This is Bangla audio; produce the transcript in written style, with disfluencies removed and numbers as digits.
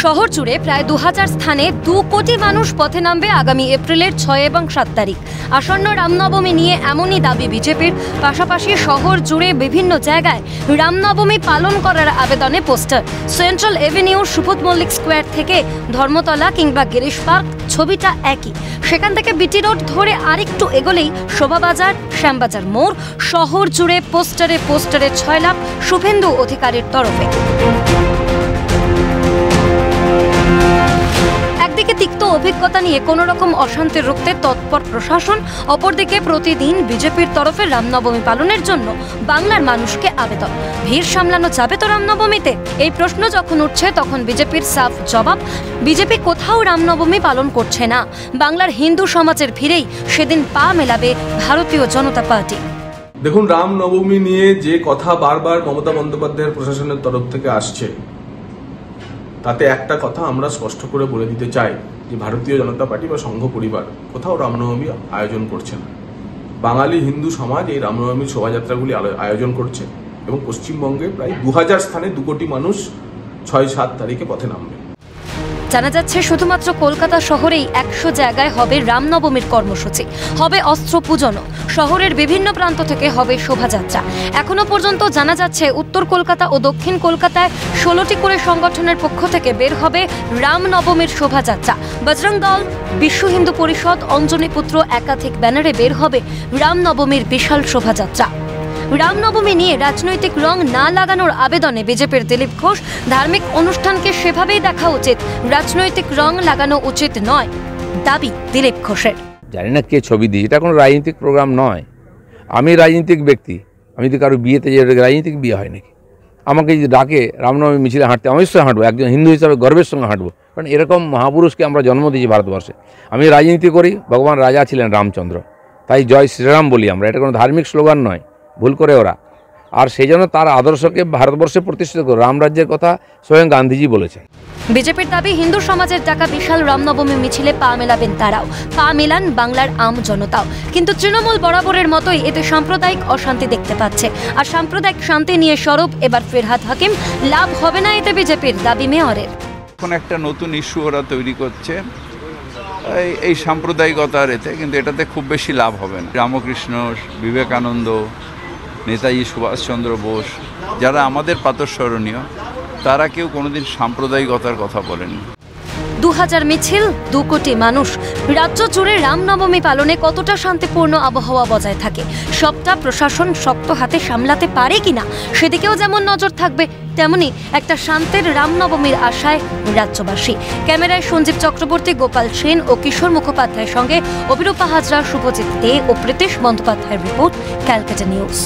শহর জুড়ে প্রায় 2000 স্থানে 2 কোটি মানুষ পথে নামবে আগামী এপ্রিলের 6 এবং 7 তারিখ। আসন্ন রামনবমী নিয়ে এমনই দাবি বিজেপির। পাশাপাশি শহর জুড়ে বিভিন্ন জায়গায় রামনবমী পালন করার আবেদনে poster. Central avenue, Subodh Mallick square থেকে ধর্মতলা কিংবা গিরিশ পার্ক ছবিটা একই। সেখান থেকে বিটি রোড ধরে আরেকটু এগোলেই শোভাবাজার, শ্যামবাজার মোড়। শহর জুড়ে পোস্টারে পোস্টারে 6 লাখ শুভেন্দু অধিকারীর তরফে। একদিকে তিক্ত অভিজ্ঞতা নিয়ে কোন রকম অশান্তি রুখতে তৎপর প্রশাসন, অপরদিকে প্রতিদিন বিজেপির তরফে রামনবমী পালনের জন্য বাংলার মানুষকে আবেদন। ভিড় সামলানো যাবে তো রামনবমীতে? এই প্রশ্ন যখন উঠছে তখন বিজেপির সাফ জবাব, বিজেপি কোথাও রামনবমী পালন করছে না। বাংলার হিন্দু সমাজের ভিড়েই সেদিন পা মেলাবে ভারতীয় জনতা পার্টি। দেখুন, রামনবমী নিয়ে যে কথা বারবার মমতা বন্দ্যোপাধ্যায়ের প্রশাসনের তরফ থেকে আসছে, তাতে একটা কথা আমরা স্পষ্ট করে বলে দিতে চাই যে ভারতীয় জনতা পার্টি বা সংঘ পরিবার কোথাও রামনবমী আয়োজন করছে না। বাঙালি হিন্দু সমাজ এই রামনবমীর শোভাযাত্রাগুলি আয়োজন করছে এবং পশ্চিমবঙ্গে প্রায় 2000 স্থানে 2 কোটি মানুষ 6-7 তারিখে পথে নামবে। জানা যাচ্ছে শুধুমাত্র কলকাতা শহরেই 100 জায়গায় হবে রামনবমীর কর্মসূচি, হবে অস্ত্র পূজনও। শহরের বিভিন্ন প্রান্ত থেকে হবে শোভাযাত্রা। এখনো পর্যন্ত জানা যাচ্ছে উত্তর কলকাতা ও দক্ষিণ কলকাতায় 16টি করে সংগঠনের পক্ষ থেকে বের হবে রামনবমীর শোভাযাত্রা। বজরং দল, বিশ্ব হিন্দু পরিষদ, অঞ্জনী পুত্র একাধিক ব্যানারে বের হবে রামনবমীর বিশাল শোভাযাত্রা। রামনবমী নিয়ে রাজনৈতিক রং না লাগানোর আবেদনে বিজেপির দিলীপ ঘোষ, ধার্মিক অনুষ্ঠানকে সেভাবেই দেখা উচিত, রাজনৈতিক রং লাগানো উচিত নয়, দাবি দিলীপ ঘোষের। জানি না কে ছবি দিয়েছে, এটা কোনো রাজনৈতিক প্রোগ্রাম নয়। আমি রাজনৈতিক ব্যক্তি, আমি তো কারো বিয়েতে যে রাজনৈতিক বিয়ে হয় নাকি? আমাকে যদি ডাকে রামনবমী মিছিলে হাঁটতে, অবশ্যই হাঁটবো, একজন হিন্দু হিসাবে গর্বের সঙ্গে হাঁটবো, কারণ এরকম মহাপুরুষকে আমরা জন্ম দিয়েছি ভারতবর্ষে। আমি রাজনীতি করি, ভগবান রাজা ছিলেন রামচন্দ্র, তাই জয় শ্রীরাম বলি আমরা। এটা কোনো ধার্মিক স্লোগান নয়, ভুল করে ওরা। আর সেই জন্য তার আদর্শকে ভারতবর্ষে প্রতিষ্ঠিত করে রামরাজ্যের কথা স্বয়ং গান্ধীজি বলেছেন। বিজেপির দাবি, হিন্দু সমাজের ডাকা বিশাল রামনবমী মিছিলে পা মেলাবেন তারাও, পা মেলান বাংলার আম জনতাও। কিন্তু তৃণমূল বরাবরের মতোই এতে সাম্প্রদায়িক অশান্তি দেখতে পাচ্ছে। আর সাম্প্রদায়িক শান্তি নিয়ে সরব এবার ফিরহাদ হাকিম। লাভ হবে না এতে বিজেপির, দাবি মেয়রের। এখন একটা নতুন ইস্যু ওরা তৈরি করছে এই সাম্প্রদায়িকতার এতে, কিন্তু এটাতে খুব বেশি লাভ হবে না। রামকৃষ্ণ, বিবেকানন্দ, নেতাজি সুভাষচন্দ্র বোস, যারা আমাদের প্রাতঃস্মরণীয়, তারা কেউ কোনোদিন সাম্প্রদায়িকতার কথা বলেনি। 2000 মিছিল, 2 কোটি মানুষ। রাজ্য জুড়ে রামনবমী পালনে কতটা শান্তিপূর্ণ আবহাওয়া বজায় থাকে, সবটা প্রশাসন শক্ত হাতে সামলাতে পারে কিনা, সেদিকেও যেমন নজর থাকবে, তেমনি একটা শান্তির রামনবমীর আশায় রাজ্যবাসী। ক্যামেরায় সঞ্জীব চক্রবর্তী, গোপাল সেন ও কিশোর মুখোপাধ্যায়ের সঙ্গে অভিরূপা হাজরা, শুভজিৎ দে ও প্রীতেশ বন্দ্যোপাধ্যায়ের রিপোর্ট, ক্যালকাটা নিউজ।